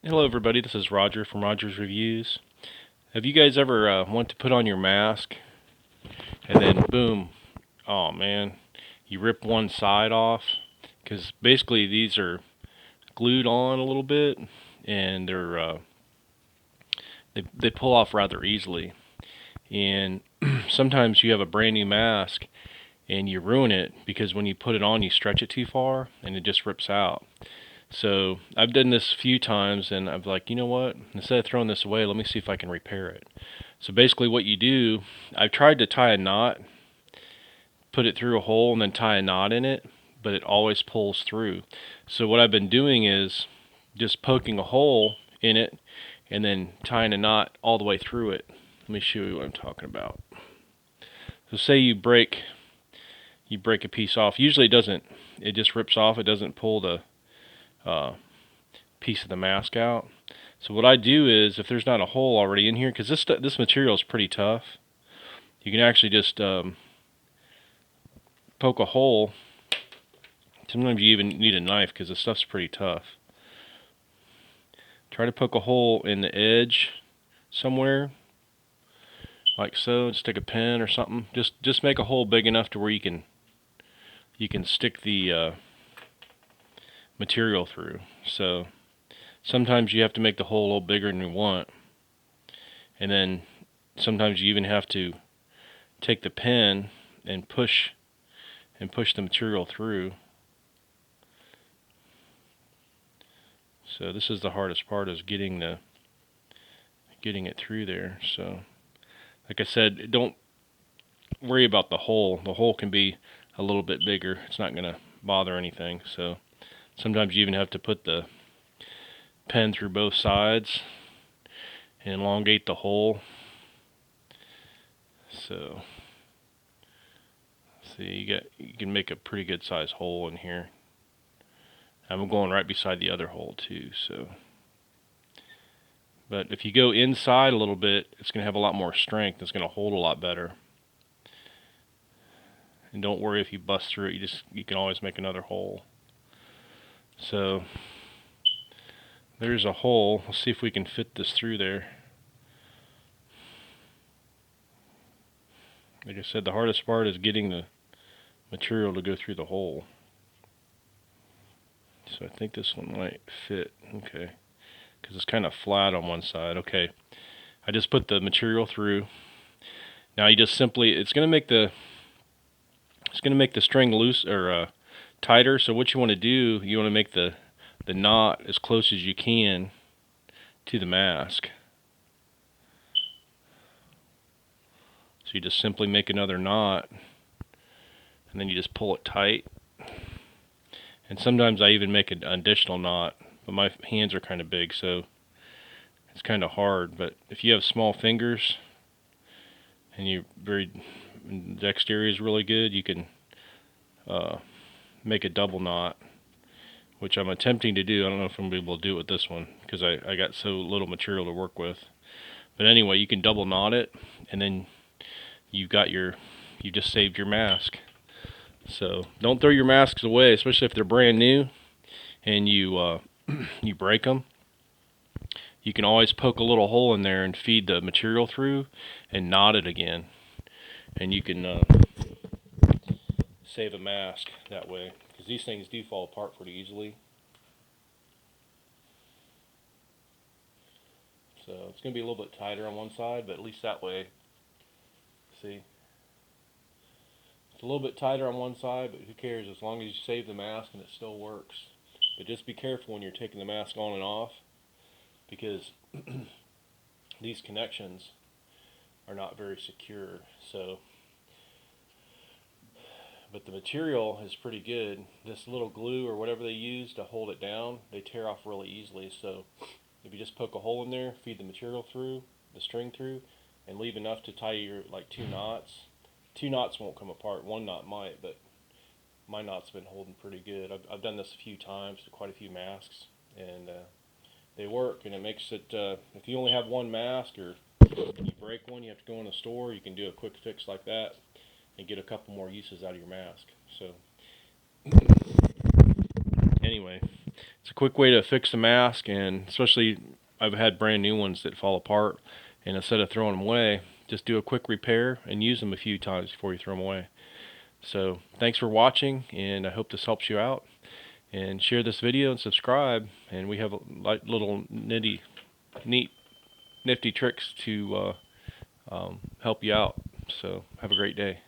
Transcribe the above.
Hello everybody, this is Roger from Roger's Reviews. Have you guys ever went to put on your mask and then boom, oh man, you rip one side off? Because basically these are glued on a little bit and they pull off rather easily. And sometimes you have a brand new mask and you ruin it because when you put it on you stretch it too far and it just rips out. So I've done this a few times and I'm like, you know what? Instead of throwing this away, let me see if I can repair it. So basically what you do, I've tried to tie a knot, put it through a hole and then tie a knot in it, but it always pulls through. So what I've been doing is just poking a hole in it and then tying a knot all the way through it. Let me show you what I'm talking about. So say you break a piece off. Usually it just rips off. It doesn't pull the piece of the mask out. So what I do is, if there's not a hole already in here, because this material is pretty tough, you can actually just poke a hole. Sometimes you even need a knife because the stuff's pretty tough. Try to poke a hole in the edge somewhere, like so. Stick a pen or something. Just make a hole big enough to where you can stick the material through. So sometimes you have to make the hole a little bigger than you want, and then sometimes you even have to take the pen and push the material through. So this is the hardest part, is getting it through there. So like I said, don't worry about the hole. The hole can be a little bit bigger. It's not going to bother anything. So sometimes you even have to put the pen through both sides and elongate the hole. So see, you can make a pretty good size hole in here. I'm going right beside the other hole too, so. But if you go inside a little bit, it's going to have a lot more strength. It's going to hold a lot better. And don't worry if you bust through it. You can always make another hole. So there's a hole. Let's see if we can fit this through there. Like I said, the hardest part is getting the material to go through the hole. So I think this one might fit. Okay. Because it's kind of flat on one side. Okay. I just put the material through. Now you just simply, it's going to make the string loose or tighter. So what you want to do, you want to make the knot as close as you can to the mask. So you just simply make another knot and then you just pull it tight. And sometimes I even make an additional knot, but my hands are kind of big, so it's kind of hard. But if you have small fingers and you're very dexterity is really good, you can make a double knot, which I'm attempting to do. I don't know if I'm going to be able to do it with this one because I got so little material to work with. But anyway, you can double knot it, and then you just saved your mask. So don't throw your masks away, especially if they're brand new and you you break them. You can always poke a little hole in there and feed the material through and knot it again, and you can save a mask that way, because these things do fall apart pretty easily. So it's going to be a little bit tighter on one side, but at least that way, see, it's a little bit tighter on one side, but who cares, as long as you save the mask and it still works. But just be careful when you're taking the mask on and off, because these connections are not very secure. So, but the material is pretty good. This little glue or whatever they use to hold it down, they tear off really easily. So if you just poke a hole in there, feed the material through, the string through, and leave enough to tie your like 2 knots. 2 knots won't come apart. 1 knot might, but my knot's been holding pretty good. I've done this a few times to quite a few masks, and they work. And it makes it, if you only have one mask or you break one, you have to go in the store, you can do a quick fix like that and get a couple more uses out of your mask. So anyway, It's a quick way to fix the mask, and especially I've had brand new ones that fall apart, and instead of throwing them away, just do a quick repair and use them a few times before you throw them away. So thanks for watching, and I hope this helps you out. And share this video and subscribe, and we have little neat nifty tricks to help you out. So have a great day.